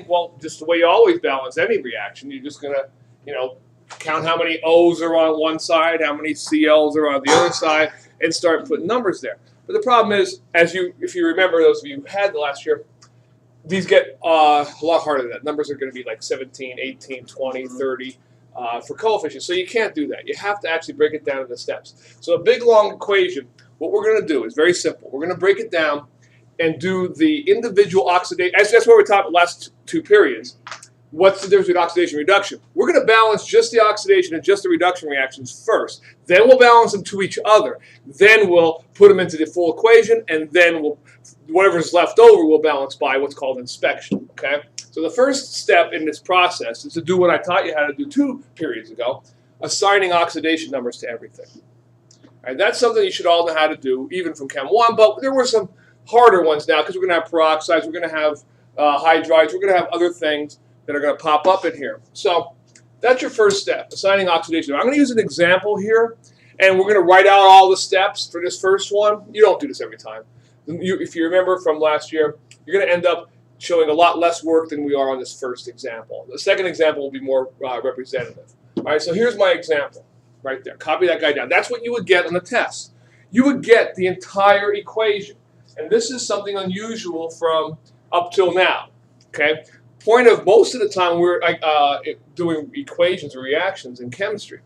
Well, just the way you always balance any reaction, you're just gonna, count how many O's are on one side, how many Cl's are on the other side, and start putting numbers there. But the problem is, if you remember, those of you who had the last year, these get a lot harder than that. Numbers are going to be like 17, 18, 20, 30 for coefficients. So you can't do that. You have to actually break it down into steps. So a big, long equation, what we're going to do is very simple. We're going to break it down and do the individual oxidation. That's what we're taught the last two periods. What's the difference between oxidation and reduction? We're going to balance just the oxidation and just the reduction reactions first. Then we'll balance them to each other. Then we'll put them into the full equation, and then whatever's left over we'll balance by what's called inspection. Okay? So the first step in this process is to do what I taught you how to do 2 periods ago, assigning oxidation numbers to everything. All right, that's something you should all know how to do, even from Chem 1, but there were some harder ones now because we're going to have peroxides, we're going to have hydrides, we're going to have other things that are going to pop up in here. So that's your first step, assigning oxidation. I'm going to use an example here, and we're going to write out all the steps for this first one. You don't do this every time. If you remember from last year, you're going to end up showing a lot less work than we are on this first example. The second example will be more representative. All right, so here's my example right there. Copy that guy down. That's what you would get on the test. You would get the entire equation. And this is something unusual from up till now. Okay? Point of most of the time we're doing equations or reactions in chemistry,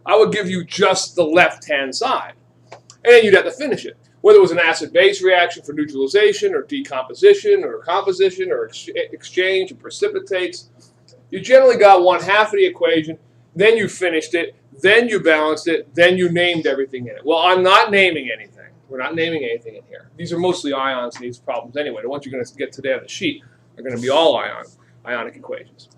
I would give you just the left-hand side, and then you'd have to finish it. Whether it was an acid-base reaction for neutralization or decomposition or composition or exchange and precipitates, you generally got one half of the equation, then you finished it, then you balanced it, then you named everything in it. Well, I'm not naming anything. We're not naming anything in here. These are mostly ions in these problems anyway. The ones you're going to get today on the sheet are going to be all ionic equations.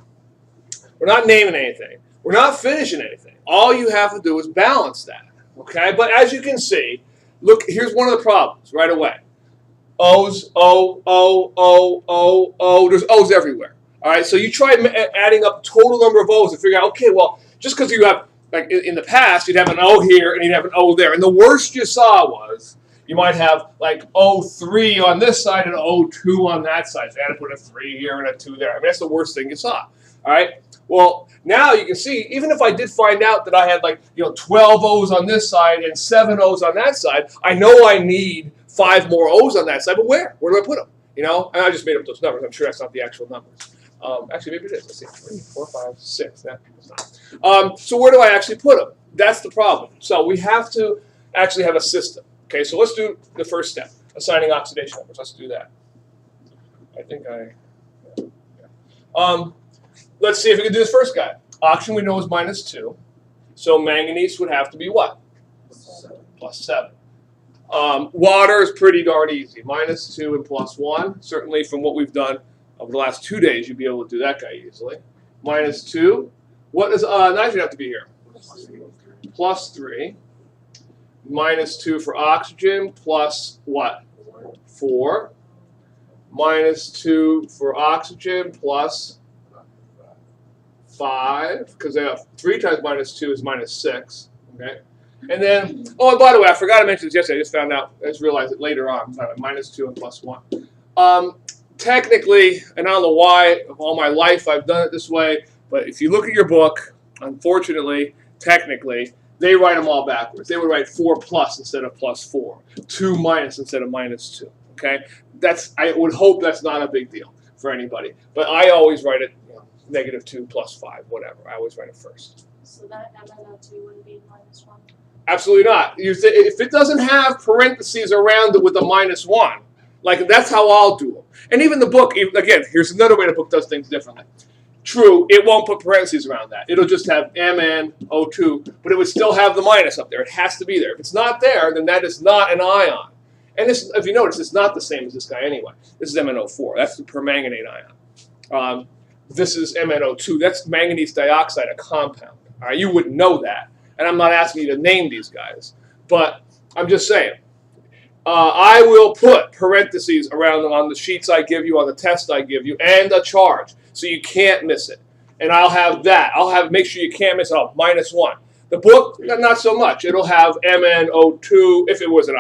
We're not naming anything. We're not finishing anything. All you have to do is balance that. Okay? But as you can see, look, here's one of the problems right away. O's, O, O, O, O, O. There's O's everywhere. All right? So you try adding up total number of O's and figure out, okay, well, just because you have, like in the past, you'd have an O here and you'd have an O there. And the worst you saw was you might have like O3 on this side and O2 on that side. So you had to put a 3 here and a 2 there. I mean, that's the worst thing you saw. All right? Well, now you can see, even if I did find out that I had 12 O's on this side and 7 O's on that side, I know I need 5 more O's on that side, but where? Where do I put them? And I just made up those numbers. I'm sure that's not the actual numbers. Actually, maybe it is. Let's see. 3, 4, 5, 6. That's not. So where do I actually put them? That's the problem. So we have to actually have a system. Okay, so let's do the first step, assigning oxidation numbers. Let's do that. I think let's see if we can do this first guy. Oxygen we know is -2. So manganese would have to be what? +7. Water is pretty darn easy. -2 and +1. Certainly from what we've done over the last 2 days, you'd be able to do that guy easily. -2. What does nitrogen have to be here? +3. -2 for oxygen plus what? 4. -2 for oxygen plus 5, because 3 times -2 is -6. Okay, and then and by the way, I forgot to mention this yesterday. I just found out. I just realized it later on. -2 and +1. Technically, and I don't know why. All my life I've done it this way, but if you look at your book, unfortunately, technically, they write them all backwards. They would write 4 plus instead of +4, 2 minus instead of -2. Okay, I would hope that's not a big deal for anybody. But I always write it -2 plus 5, whatever. I always write it first. So that MnO2 would be -1. Absolutely not. If it doesn't have parentheses around it with a -1, that's how I'll do them. And even the book, again, here's another way the book does things differently. True, it won't put parentheses around that. It'll just have MnO2, but it would still have the minus up there. It has to be there. If it's not there, then that is not an ion. And this, if you notice, it's not the same as this guy anyway. This is MnO4. That's the permanganate ion. This is MnO2. That's manganese dioxide, a compound. All right, you wouldn't know that. And I'm not asking you to name these guys. But I'm just saying. I will put parentheses around them on the sheets I give you, on the test I give you, and a charge. So you can't miss it. And I'll have that. Make sure you can't miss it. -1. The book, not so much. It'll have MnO2 if it was an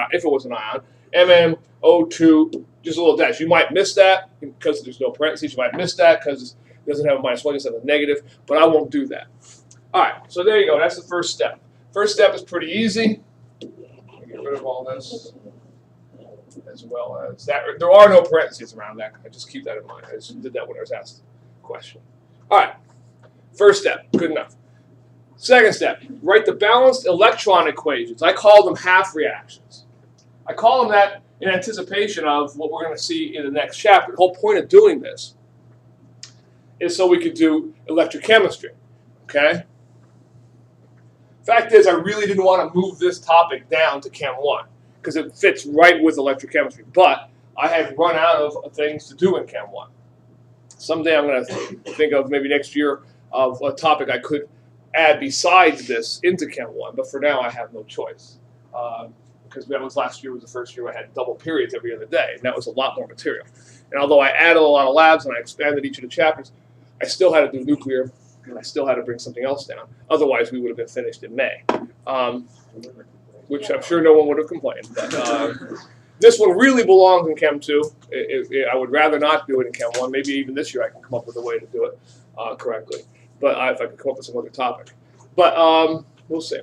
ion. MnO2, just a little dash. You might miss that because there's no parentheses. You might miss that because it doesn't have a -1, it doesn't have a negative, but I won't do that. All right, so there you go. That's the first step. First step is pretty easy. Get rid of all this, as well as that. There are no parentheses around that. I just keep that in mind. I just did that when I was asked the question. All right, first step, good enough. Second step, write the balanced electron equations. I call them half reactions. I call them that in anticipation of what we're going to see in the next chapter. The whole point of doing this is so we could do electrochemistry, okay? Fact is, I really didn't want to move this topic down to Chem 1 because it fits right with electrochemistry, but I had run out of things to do in Chem 1. Someday I'm going to think of maybe next year of a topic I could add besides this into Chem 1, but for now I have no choice. Because that was last year was the first year I had double periods every other day, and that was a lot more material. And although I added a lot of labs and I expanded each of the chapters, I still had to do nuclear, and I still had to bring something else down. Otherwise, we would have been finished in May, which I'm sure no one would have complained. But this one really belongs in Chem 2. I would rather not do it in Chem 1. Maybe even this year I can come up with a way to do it correctly. But if I could come up with some other topic. But we'll see.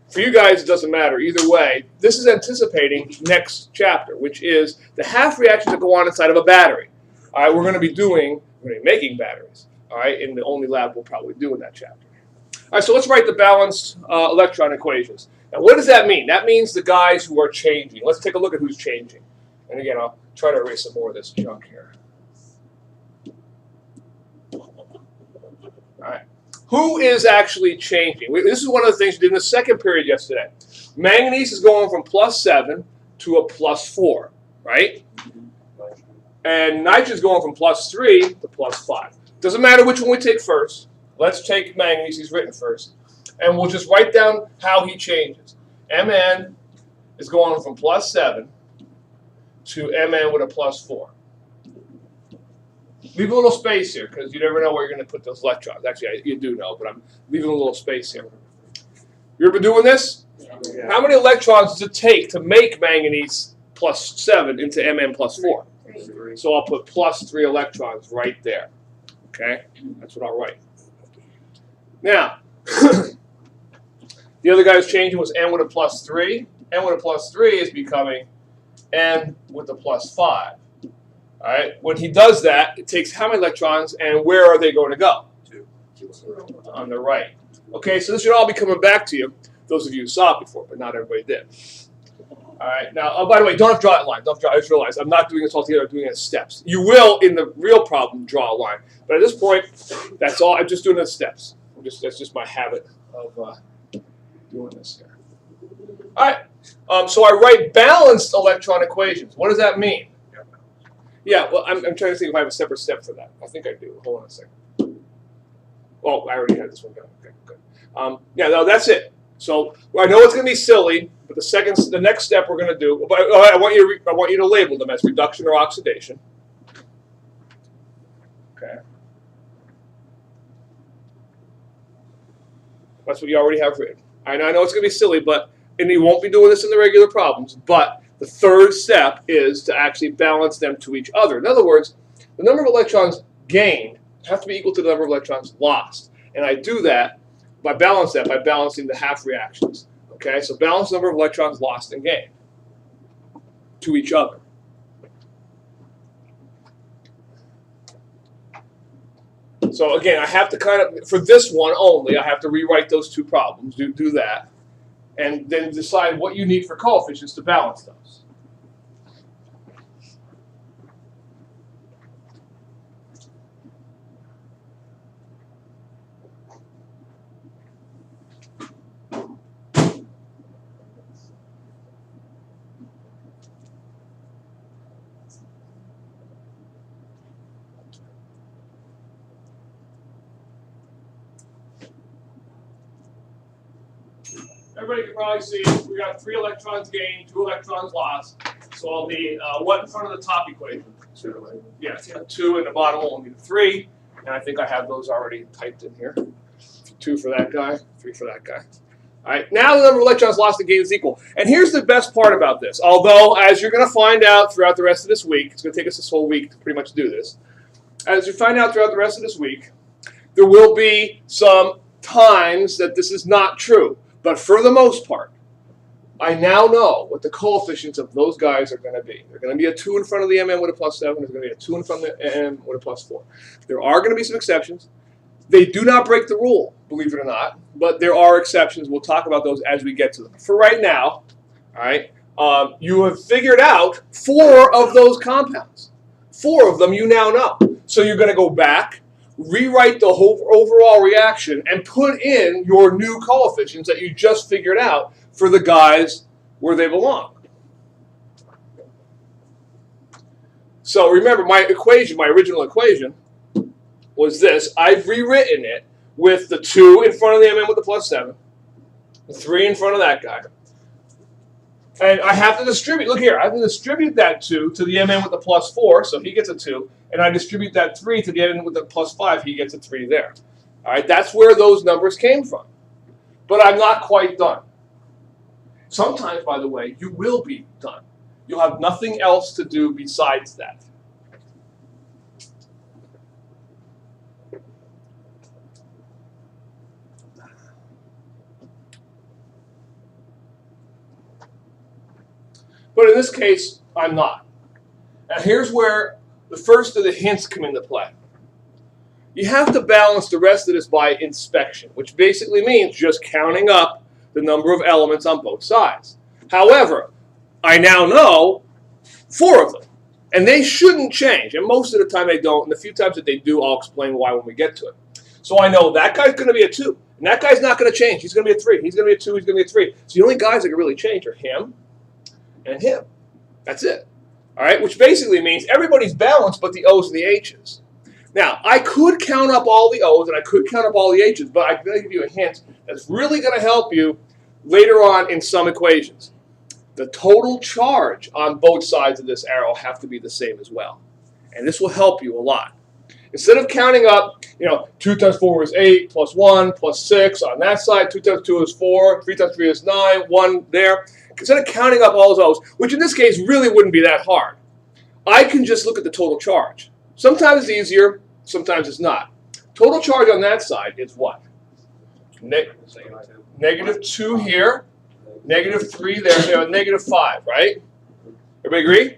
For you guys, it doesn't matter. Either way, this is anticipating next chapter, which is the half reactions that go on inside of a battery. All right, we're going to be making batteries. All right, in the only lab we'll probably do in that chapter. All right, so let's write the balanced electron equations. Now, what does that mean? That means the guys who are changing. Let's take a look at who's changing. And again, I'll try to erase some more of this junk here. All right. Who is actually changing? This is one of the things we did in the second period yesterday. Manganese is going from +7 to a +4, right? And nitrogen is going from +3 to +5. Doesn't matter which one we take first. Let's take manganese. He's written first. And we'll just write down how he changes. Mn is going from +7 to Mn with a +4. Leave a little space here because you never know where you're going to put those electrons. Actually, you do know, but I'm leaving a little space here. You ever doing this? Yeah. How many electrons does it take to make manganese +7 into Mn +4? 3. So I'll put +3 electrons right there. Okay? That's what I'll write. Now, the other guy who's changing was N with a +3. N with a +3 is becoming N with a +5. All right. When he does that, it takes how many electrons, and where are they going to go? 2. On the right. Okay, so this should all be coming back to you. Those of you who saw it before, but not everybody did. All right. Now, oh, by the way, don't have to draw that line. Don't have to draw. I just realized I'm not doing this all together. I'm doing it as steps. You will, in the real problem, draw a line. But at this point, that's all. I'm just doing it as steps. That's just my habit of doing this here. All right. So I write balanced electron equations. What does that mean? Yeah, well, I'm trying to think if I have a separate step for that. I think I do. Hold on a second. Well, I already had this one done. Okay, good. Yeah, no, that's it. So I know it's going to be silly, but the next step we're going to do. But I want you to label them as reduction or oxidation. Okay. That's what you already have written. I know it's going to be silly, and you won't be doing this in the regular problems, but the third step is to actually balance them to each other. In other words, the number of electrons gained have to be equal to the number of electrons lost. And I do that by balancing the half reactions. Okay, so balance the number of electrons lost and gained to each other. So again, I have to for this one only, I have to rewrite those two problems, do that, and then decide what you need for coefficients to balance those. Everybody can probably see we got 3 electrons gained, 2 electrons lost. So I'll need what in front of the top equation? 2. Yeah, 2, and the bottom one will be 3. And I think I have those already typed in here. 2 for that guy, 3 for that guy. All right, now the number of electrons lost and gained is equal. And here's the best part about this. Although, as you're going to find out throughout the rest of this week, it's going to take us this whole week to pretty much do this. As you find out throughout the rest of this week, there will be some times that this is not true. But for the most part, I now know what the coefficients of those guys are going to be. They're going to be a 2 in front of the MN with a +7. There's going to be a 2 in front of the M with a +4. There are going to be some exceptions. They do not break the rule, believe it or not, but there are exceptions. We'll talk about those as we get to them. For right now, all right, you have figured out 4 of those compounds. 4 of them you now know. So you're going to go back, rewrite the whole overall reaction, and put in your new coefficients that you just figured out for the guys where they belong. So remember, my equation, my original equation, was this. I've rewritten it with the 2 in front of the MN with the +7, the 3 in front of that guy. And I have to distribute, look here, I have to distribute that 2 to the MN with the +4, so he gets a 2, and I distribute that 3 to the MN with the +5, he gets a 3 there. All right, that's where those numbers came from. But I'm not quite done. Sometimes, by the way, you will be done. You'll have nothing else to do besides that. But in this case, I'm not. And here's where the first of the hints come into play. You have to balance the rest of this by inspection, which basically means just counting up the number of elements on both sides. However, I now know 4 of them, and they shouldn't change. And most of the time they don't, and the few times that they do, I'll explain why when we get to it. So I know that guy's going to be a 2, and that guy's not going to change. He's going to be a 3. He's going to be a 2. He's going to be a 3. So the only guys that can really change are him and him. That's it. All right, which basically means everybody's balanced but the O's and the H's. Now, I could count up all the O's and I could count up all the H's, but I'm going to give you a hint that's really going to help you later on in some equations. The total charge on both sides of this arrow have to be the same as well. And this will help you a lot. Instead of counting up, 2 times 4 is 8, plus 1, plus 6 on that side, 2 times 2 is 4, 3 times 3 is 9, 1 there. Instead of counting up all those, which in this case really wouldn't be that hard, I can just look at the total charge. Sometimes it's easier, sometimes it's not. Total charge on that side is what? -2 here, -3 there, -5, right? Everybody agree?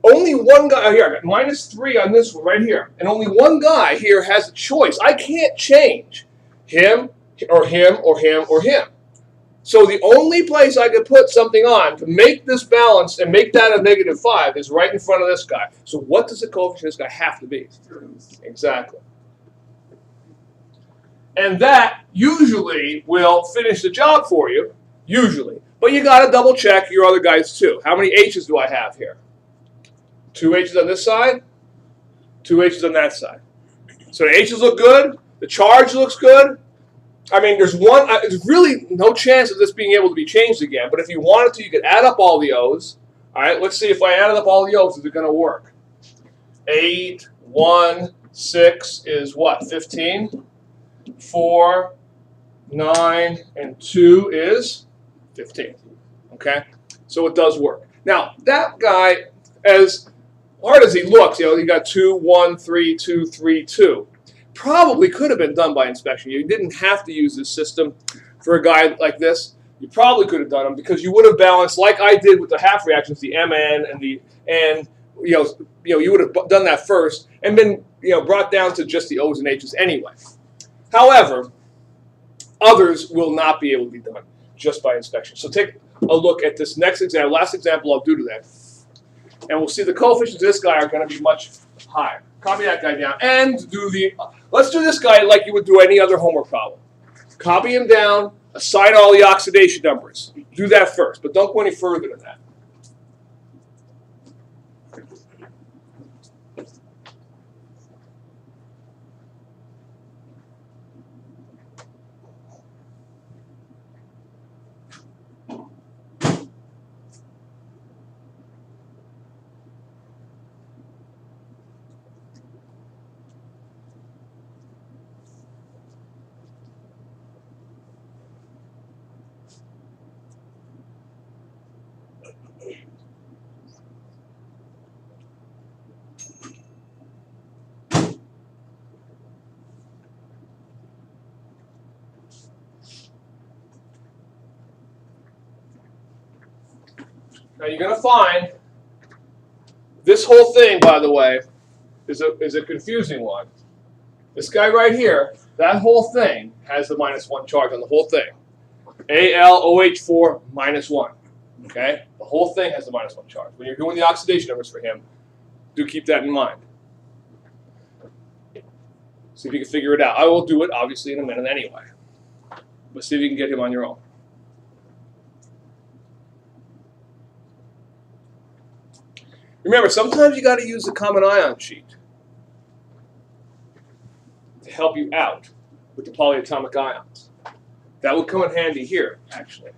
Only one guy here, I got -3 on this one right here, and only one guy here has a choice. I can't change him or him or him or him. So the only place I could put something on to make this balance and make that a -5 is right in front of this guy. So what does the coefficient of this guy have to be? Exactly. And that usually will finish the job for you, usually. But you got to double check your other guys too. How many H's do I have here? 2 H's on this side, 2 H's on that side. So the H's look good, the charge looks good. I mean, there's really no chance of this being able to be changed again, but if you wanted to, you could add up all the O's. All right, let's see if I added up all the O's, is it going to work? 8, 1, 6 is what, 15? 4, 9, and 2 is 15. Okay, so it does work. Now, that guy, as hard as he looks, he got 2, 1, 3, 2, 3, 2. Probably could have been done by inspection. You didn't have to use this system for a guy like this. You probably could have done them because you would have balanced, like I did with the half reactions, the MN and you would have done that first and been brought down to just the O's and H's anyway. However, others will not be able to be done just by inspection. So take a look at this next example, last example I'll do today, and we'll see the coefficients of this guy are going to be much higher. Copy that guy down and let's do this guy like you would do any other homework problem. Copy him down, assign all the oxidation numbers. Do that first, but don't go any further than that. Now you're going to find this whole thing, by the way, is a confusing one. This guy right here, that whole thing has the -1 charge on the whole thing. AlOH4 -1. Okay? The whole thing has the -1 charge. When you're doing the oxidation numbers for him, do keep that in mind. See if you can figure it out. I will do it, obviously, in a minute anyway. But see if you can get him on your own. Remember, sometimes you got to use the common ion sheet to help you out with the polyatomic ions. That would come in handy here, actually.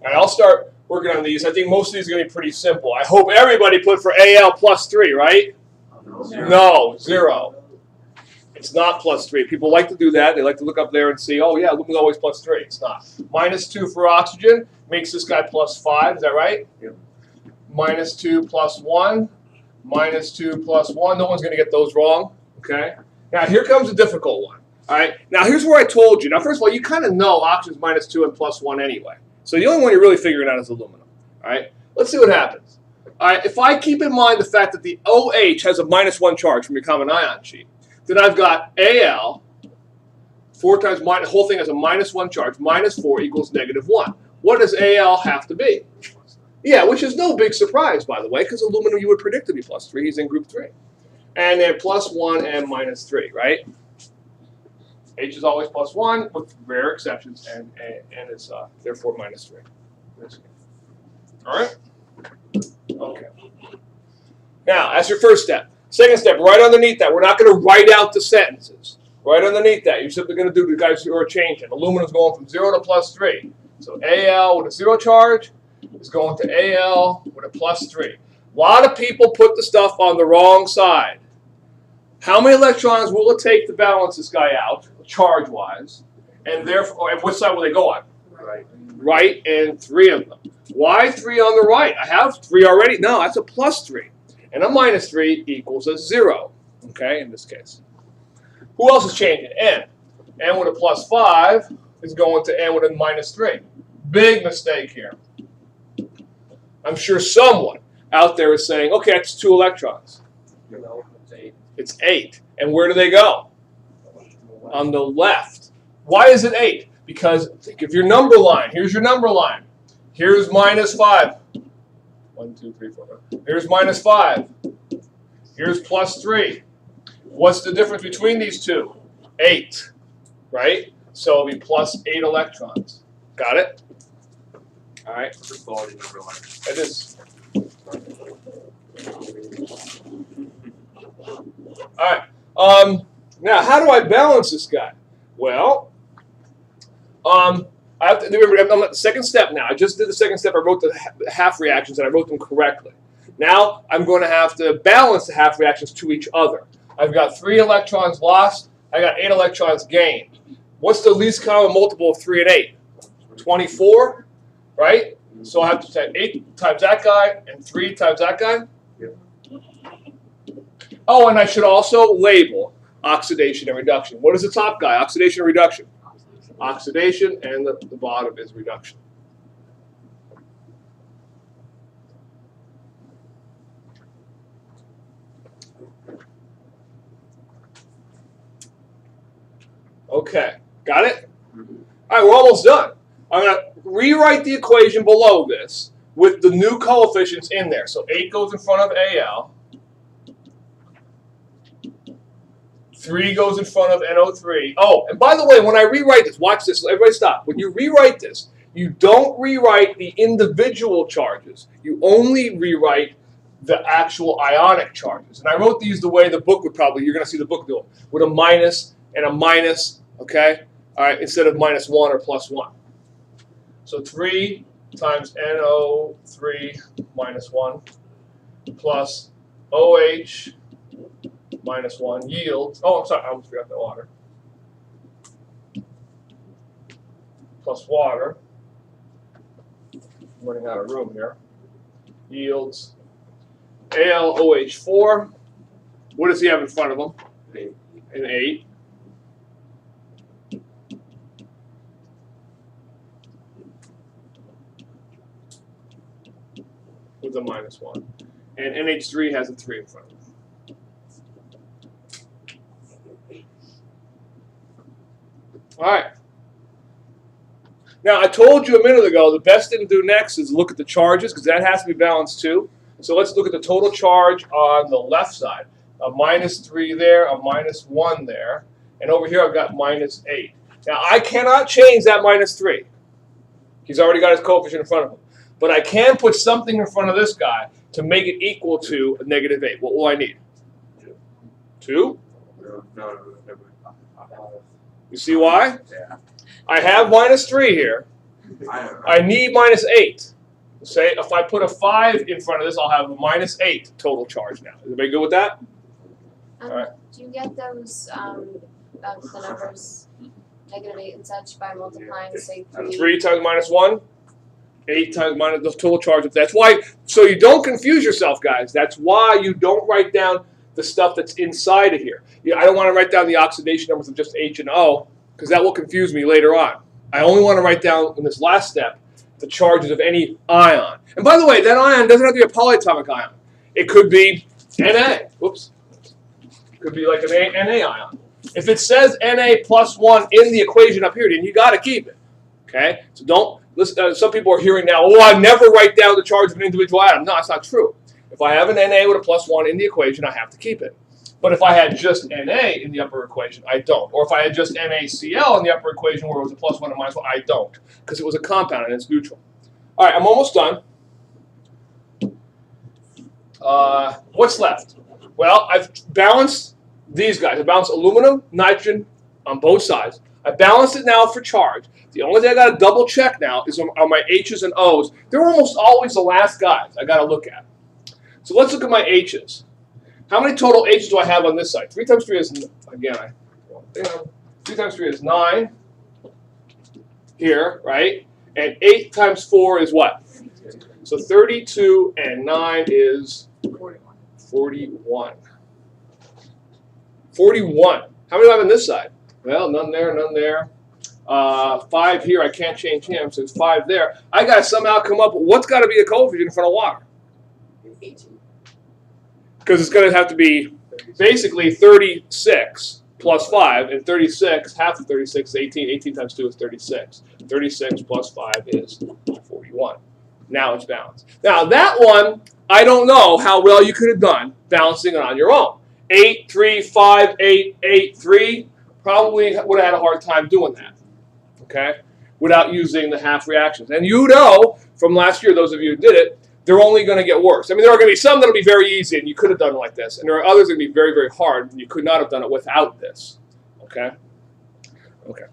All right, I'll start working on these. I think most of these are going to be pretty simple. I hope everybody put for Al +3, right? No, 0. It's not +3. People like to do that. They like to look up there and see, oh yeah, aluminum is always +3. It's not. -2 for oxygen makes this guy +5. Is that right? Yep. -2 + 1. -2 + 1. No one's going to get those wrong. Okay. Now here comes a difficult one. All right. Now here's where I told you. Now first of all, you kind of know oxygen's -2 and +1 anyway. So the only one you're really figuring out is aluminum. All right. Let's see what happens. All right. If I keep in mind the fact that the OH has a -1 charge from your common ion sheet, then I've got Al, 4 times the whole thing has a -1 charge, -4 equals -1. What does Al have to be? Yeah, which is no big surprise, by the way, because aluminum you would predict to be +3. He's in group 3. And then +1 and -3, right? H is always +1 with rare exceptions, and it's therefore -3. All right? Okay. Now, that's your first step. Second step, right underneath that, we're not going to write out the sentences. Right underneath that, you're simply going to do the guys who are changing. Aluminum's going from 0 to +3. So Al with a 0 charge is going to Al with a +3. A lot of people put the stuff on the wrong side. How many electrons will it take to balance this guy out, charge-wise? And therefore, and which side will they go on? Right. Right, and 3 of them. Why 3 on the right? I have 3 already. No, that's a +3. And a -3 equals a 0, okay, in this case. Who else is changing? N. N with a +5 is going to N with a -3. Big mistake here. I'm sure someone out there is saying, okay, that's 2 electrons. No, it's 8. It's 8. And where do they go? On the left. Why is it 8? Because think of your number line. Here's your number line. Here's -5. 1, 2, 3, 4, 5. Here's -5. Here's +3. What's the difference between these two? 8, right? So it'll be +8 electrons. Got it? All right. What's the quality number line? It is. All right. Now, how do I balance this guy? Well, I have to remember. I'm at the second step now. I just did the second step. I wrote the half reactions and I wrote them correctly. Now I'm going to have to balance the half reactions to each other. I've got 3 electrons lost. I got 8 electrons gained. What's the least common multiple of 3 and 8? 24, right? So I have to take 8 times that guy and 3 times that guy. Yep. Oh, and I should also label oxidation and reduction. What is the top guy? Oxidation and reduction. Oxidation, and the bottom is reduction. Okay, got it? All right, we're almost done. I'm going to rewrite the equation below this with the new coefficients in there. So 8 goes in front of Al. 3 goes in front of NO3. Oh, and by the way, when I rewrite this, watch this. Everybody stop. When you rewrite this, you don't rewrite the individual charges. You only rewrite the actual ionic charges. And I wrote these the way the book would probably, you're going to see the book do it, with a minus and a minus, okay? All right, instead of -1 or +1. So 3 times NO3 -1 plus OH -1 yields, oh, I'm sorry, I almost forgot the water, plus water running out of room here. Yields AlOH4. What does he have in front of him? An 8. With a -1. And NH3 has a 3 in front of him. All right. Now, I told you a minute ago, the best thing to do next is look at the charges, because that has to be balanced too. So let's look at the total charge on the left side. A -3 there, a -1 there. And over here, I've got -8. Now, I cannot change that -3. He's already got his coefficient in front of him. But I can put something in front of this guy to make it equal to a -8. What will I need? 2? No. You see why? Yeah. I have -3 here. I need -8. Say if I put a 5 in front of this, I'll have a -8 total charge now. Is everybody good with that? Alright. Do you get those the numbers -8 and such by multiplying say 3? 3 times -1, 8 times minus the total charge. That's why. So you don't confuse yourself, guys. That's why you don't write down the stuff that's inside of here. I don't want to write down the oxidation numbers of just H and O, because that will confuse me later on. I only want to write down in this last step the charges of any ion. And by the way, that ion doesn't have to be a polyatomic ion. It could be Na. Whoops. It could be like an Na ion. If it says Na+1 in the equation up here, then you got to keep it. Okay? So don't listen. Some people are hearing now, oh, I never write down the charge of an individual atom. No, that's not true. If I have an Na with a +1 in the equation, I have to keep it. But if I had just Na in the upper equation, I don't. Or if I had just NaCl in the upper equation where it was a +1 and -1, I don't. Because it was a compound and it's neutral. All right, I'm almost done. What's left? Well, I've balanced these guys. I balanced aluminum, nitrogen on both sides. I balanced it now for charge. The only thing I got to double check now is on my H's and O's. They're almost always the last guys I got to look at. So let's look at my H's. How many total H's do I have on this side? 3 times 3 is, again, 3 times 3 is 9 here, right? And 8 times 4 is what? So 32 and 9 is 41. 41. How many do I have on this side? Well, none there, none there. 5 here, I can't change him, so it's 5 there. I got to somehow come up with what's got to be a coefficient in front of water. 18. Because it's going to have to be basically 36 plus 5, and 36, half of 36 is 18. 18 times 2 is 36. 36 plus 5 is 41. Now it's balanced. Now that one, I don't know how well you could have done balancing it on your own. 8, 3, 5, 8, 8, 3. Probably would have had a hard time doing that, okay, without using the half reactions. And you know from last year, those of you who did it, they're only going to get worse. I mean, there are going to be some that will be very easy, and you could have done it like this. And there are others that will be very, very hard, and you could not have done it without this, okay? Okay.